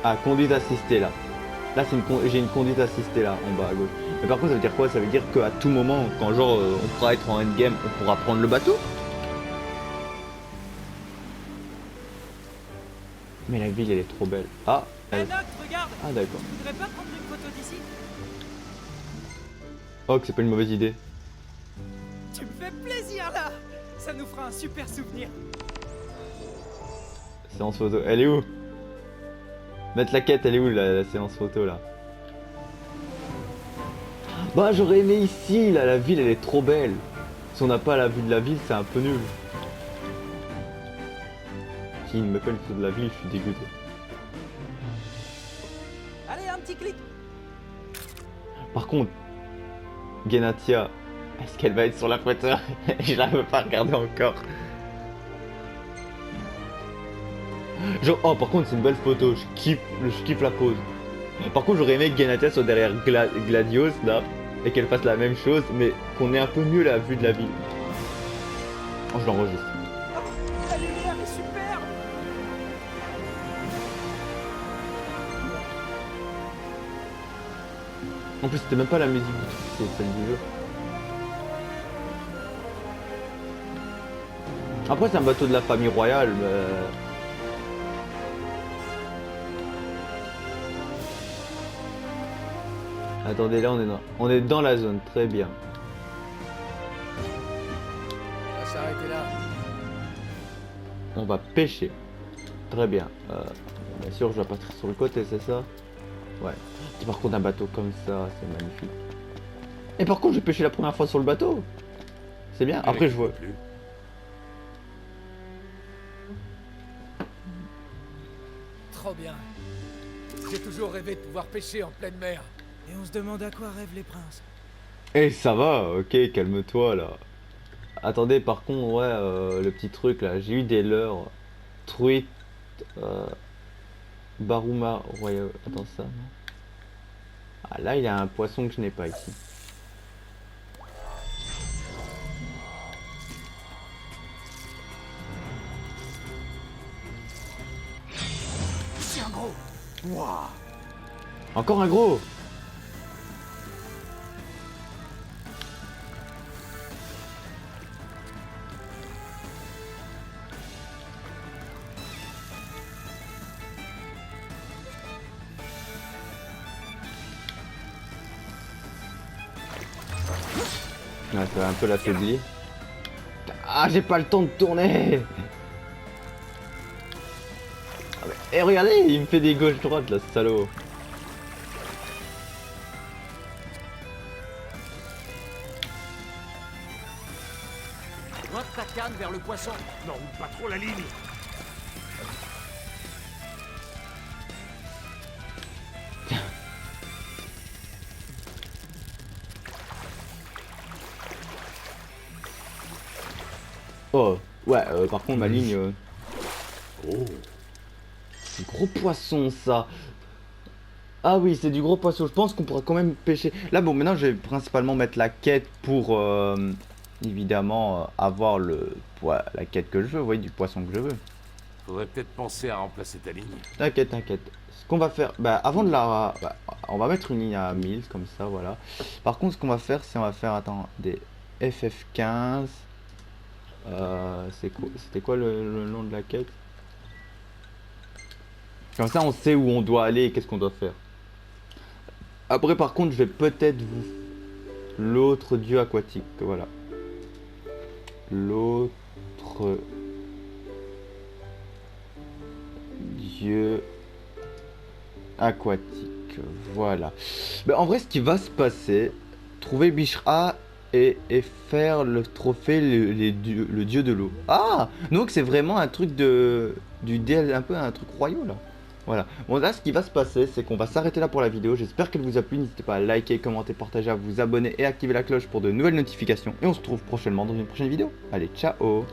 Ah, conduite assistée, là. Là, j'ai une conduite assistée, là, en bas à gauche. Mais par contre, ça veut dire quoi? Ça veut dire qu'à tout moment, quand genre on pourra être en endgame, on pourra prendre le bateau? Mais la ville, elle est trop belle. Ah, elle... Note, regarde. Ah, d'accord. Tu voudrais pas prendre une photo d'ici? Oh, que c'est pas une mauvaise idée. Tu me fais plaisir là. Ça nous fera un super souvenir. Séance photo. Elle est où? Mettre la quête, elle est où la séance photo là? Bah j'aurais aimé ici, là la ville elle est trop belle. Si on n'a pas la vue de la ville, c'est un peu nul. Si il me fait une photo de la ville, je suis dégoûté. Allez, un petit clic. Par contre, Genatia, est-ce qu'elle va être sur la photo? Je la veux pas regarder encore. Genre, oh par contre c'est une belle photo, je kiffe la pose. Par contre j'aurais aimé que Genatia soit derrière Gladios là, et qu'elle fasse la même chose, mais qu'on ait un peu mieux la vue de la ville. Oh je l'enregistre. La lumière est superbe. En plus c'était même pas la musique du truc, c'est celle du jeu. Après c'est un bateau de la famille royale, mais... Attendez, là on est dans la zone, très bien. On va s'arrêter là. On va pêcher. Très bien. Bien sûr, je dois partir sur le côté, c'est ça? Ouais. Et par contre, un bateau comme ça, c'est magnifique. Et par contre, j'ai pêché la première fois sur le bateau. C'est bien. Après, je vois. Trop bien. J'ai toujours rêvé de pouvoir pêcher en pleine mer. Et on se demande à quoi rêvent les princes. Eh, ça va, ok, calme-toi là. Attendez, par contre, ouais, le petit truc là, j'ai eu des leurres. Truite, Baruma Royal. Attends, ça, non? Ah, là, il y a un poisson que je n'ai pas ici. C'est un gros. Waouh. Encore un gros. Ouais, ça va un peu l'affaiblir. Ah, j'ai pas le temps de tourner. Ah, mais... Eh, regardez, il me fait des gauches-droites, là, ce salaud. Pointe ta canne vers le poisson. Non, pas trop la ligne. Oh, ouais, par contre, ma ligne... Oh. C'est gros poisson, ça. Ah oui, c'est du gros poisson. Je pense qu'on pourra quand même pêcher. Là, bon, maintenant, je vais principalement mettre la quête pour, évidemment, avoir la quête que je veux. Vous voyez, du poisson que je veux. Faudrait peut-être penser à remplacer ta ligne. T'inquiète, t'inquiète. Ce qu'on va faire, bah avant de la... Bah, on va mettre une ligne à 1000, comme ça, voilà. Par contre, ce qu'on va faire, c'est on va faire, attends, des FF15. C'était quoi le nom de la quête? Comme ça, on sait où on doit aller et qu'est-ce qu'on doit faire. Après, par contre, je vais peut-être vous... L'autre dieu aquatique, voilà. L'autre... dieu... aquatique, voilà. Mais en vrai, ce qui va se passer... Trouver Bishra et faire le trophée le dieu de l'eau. Ah! Donc c'est vraiment un truc de... du DL, un peu un truc royal, là. Voilà, bon là ce qui va se passer c'est qu'on va s'arrêter là pour la vidéo, j'espère qu'elle vous a plu, n'hésitez pas à liker, commenter, partager, à vous abonner et activer la cloche pour de nouvelles notifications et on se retrouve prochainement dans une prochaine vidéo. Allez, ciao!